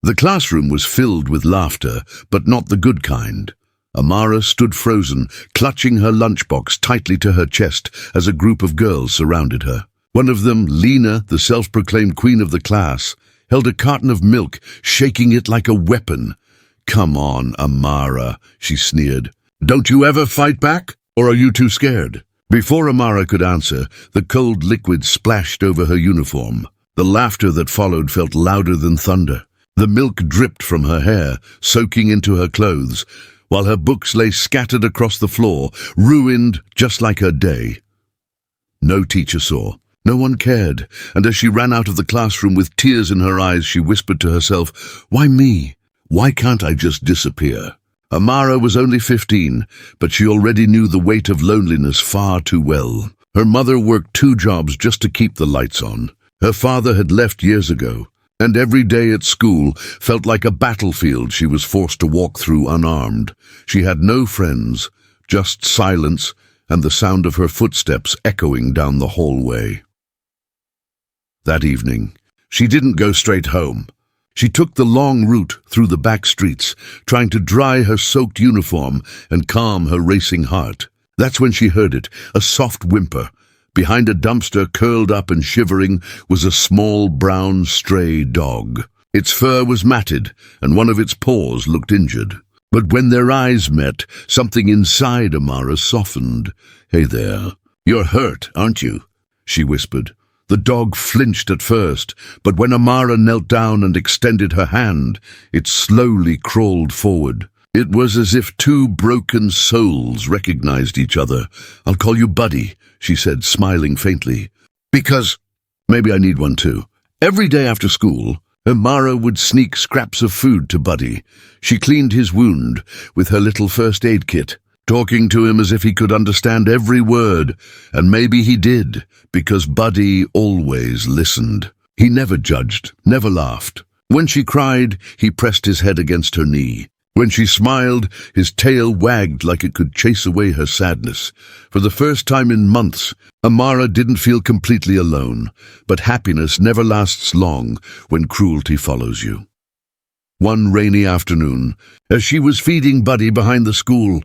The classroom was filled with laughter, but not the good kind. Amara stood frozen, clutching her lunchbox tightly to her chest as a group of girls surrounded her. One of them, Lena, the self-proclaimed queen of the class, held a carton of milk, shaking it like a weapon. "Come on, Amara," she sneered. "Don't you ever fight back? Or are you too scared?" Before Amara could answer, the cold liquid splashed over her uniform. The laughter that followed felt louder than thunder. The milk dripped from her hair, soaking into her clothes, while her books lay scattered across the floor, ruined just like her day. No teacher saw. No one cared, and as she ran out of the classroom with tears in her eyes, she whispered to herself, "Why me? Why can't I just disappear?" Amara was only 15, but she already knew the weight of loneliness far too well. Her mother worked 2 jobs just to keep the lights on. Her father had left years ago, and every day at school felt like a battlefield she was forced to walk through unarmed. She had no friends, just silence and the sound of her footsteps echoing down the hallway. That evening, she didn't go straight home. She took the long route through the back streets, trying to dry her soaked uniform and calm her racing heart. That's when she heard it, a soft whimper. Behind a dumpster, curled up and shivering, was a small brown stray dog. Its fur was matted, and one of its paws looked injured. But when their eyes met, something inside Amara softened. "Hey there, you're hurt, aren't you?" she whispered. The dog flinched at first, but when Amara knelt down and extended her hand, it slowly crawled forward. It was as if 2 broken souls recognized each other. "I'll call you Buddy," she said, smiling faintly. "Because maybe I need one too." Every day after school, Amara would sneak scraps of food to Buddy. She cleaned his wound with her little first aid kit, talking to him as if he could understand every word, and maybe he did, because Buddy always listened. He never judged, never laughed. When she cried, he pressed his head against her knee. When she smiled, his tail wagged like it could chase away her sadness. For the first time in months, Amara didn't feel completely alone, but happiness never lasts long when cruelty follows you. One rainy afternoon, as she was feeding Buddy behind the school,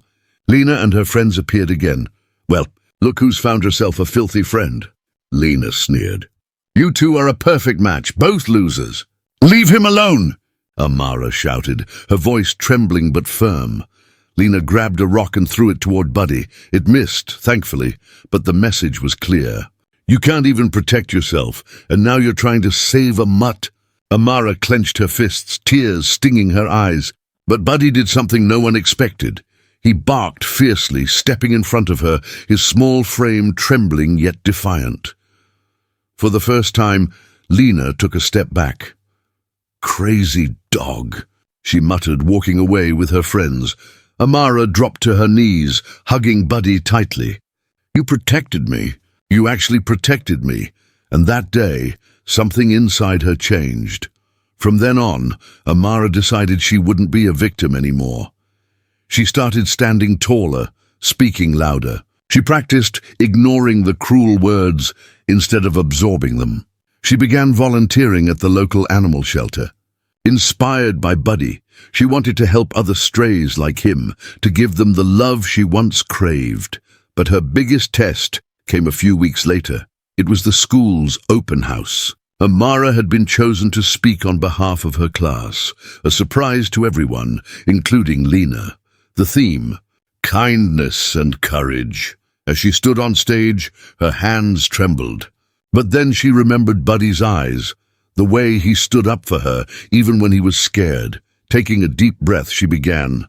Lena and her friends appeared again. "Well, look who's found herself a filthy friend," Lena sneered. "You two are a perfect match, both losers." "Leave him alone!" Amara shouted, her voice trembling but firm. Lena grabbed a rock and threw it toward Buddy. It missed, thankfully, but the message was clear. "You can't even protect yourself, and now you're trying to save a mutt." Amara clenched her fists, tears stinging her eyes. But Buddy did something no one expected. He barked fiercely, stepping in front of her, his small frame trembling yet defiant. For the first time, Lena took a step back. "Crazy dog," she muttered, walking away with her friends. Amara dropped to her knees, hugging Buddy tightly. "You protected me. You actually protected me." And that day, something inside her changed. From then on, Amara decided she wouldn't be a victim anymore. She started standing taller, speaking louder. She practiced ignoring the cruel words instead of absorbing them. She began volunteering at the local animal shelter. Inspired by Buddy, she wanted to help other strays like him, to give them the love she once craved. But her biggest test came a few weeks later. It was the school's open house. Amara had been chosen to speak on behalf of her class, a surprise to everyone, including Lena. The theme, kindness and courage. As she stood on stage, her hands trembled. But then she remembered Buddy's eyes, the way he stood up for her, even when he was scared. Taking a deep breath, she began.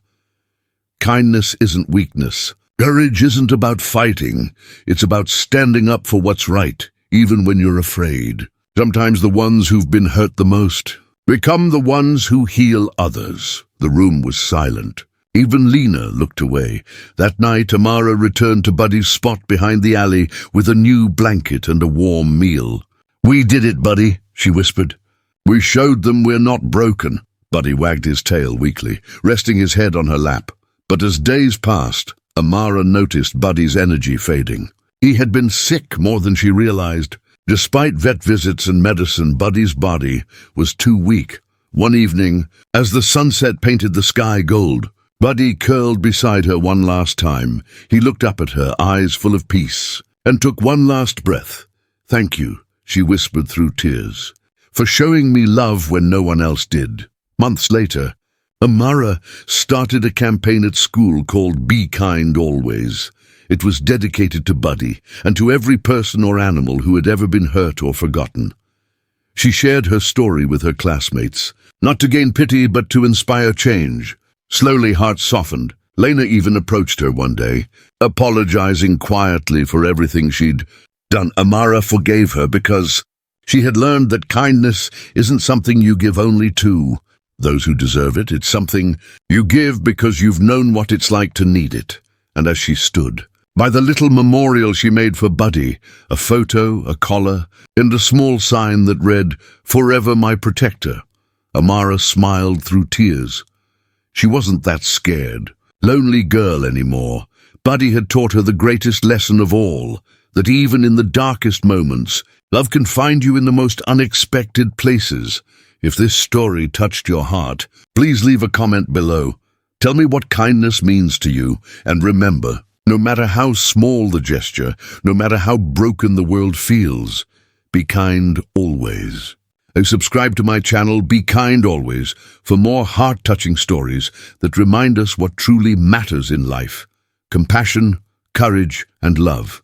"Kindness isn't weakness. Courage isn't about fighting. It's about standing up for what's right, even when you're afraid. Sometimes the ones who've been hurt the most become the ones who heal others." The room was silent. Even Lena looked away. That night, Amara returned to Buddy's spot behind the alley with a new blanket and a warm meal. "We did it, Buddy," she whispered. "We showed them we're not broken." Buddy wagged his tail weakly, resting his head on her lap. But as days passed, Amara noticed Buddy's energy fading. He had been sick more than she realized. Despite vet visits and medicine, Buddy's body was too weak, One evening, as the sunset painted the sky gold, Buddy curled beside her one last time. He looked up at her, eyes full of peace, and took one last breath. "Thank you," she whispered through tears, "for showing me love when no one else did." Months later, Amara started a campaign at school called Be Kind Always. It was dedicated to Buddy and to every person or animal who had ever been hurt or forgotten. She shared her story with her classmates, not to gain pity but to inspire change. Slowly, hearts softened. Lena even approached her one day, apologizing quietly for everything she'd done. Amara forgave her because she had learned that kindness isn't something you give only to those who deserve it. It's something you give because you've known what it's like to need it. And as she stood by the little memorial she made for Buddy, a photo, a collar, and a small sign that read, "Forever my protector," Amara smiled through tears. She wasn't that scared, lonely girl anymore. Buddy had taught her the greatest lesson of all, that even in the darkest moments, love can find you in the most unexpected places. If this story touched your heart, please leave a comment below. Tell me what kindness means to you, and remember, no matter how small the gesture, no matter how broken the world feels, be kind always. Subscribe to my channel, Be Kind Always, for more heart-touching stories that remind us what truly matters in life: compassion, courage, and love.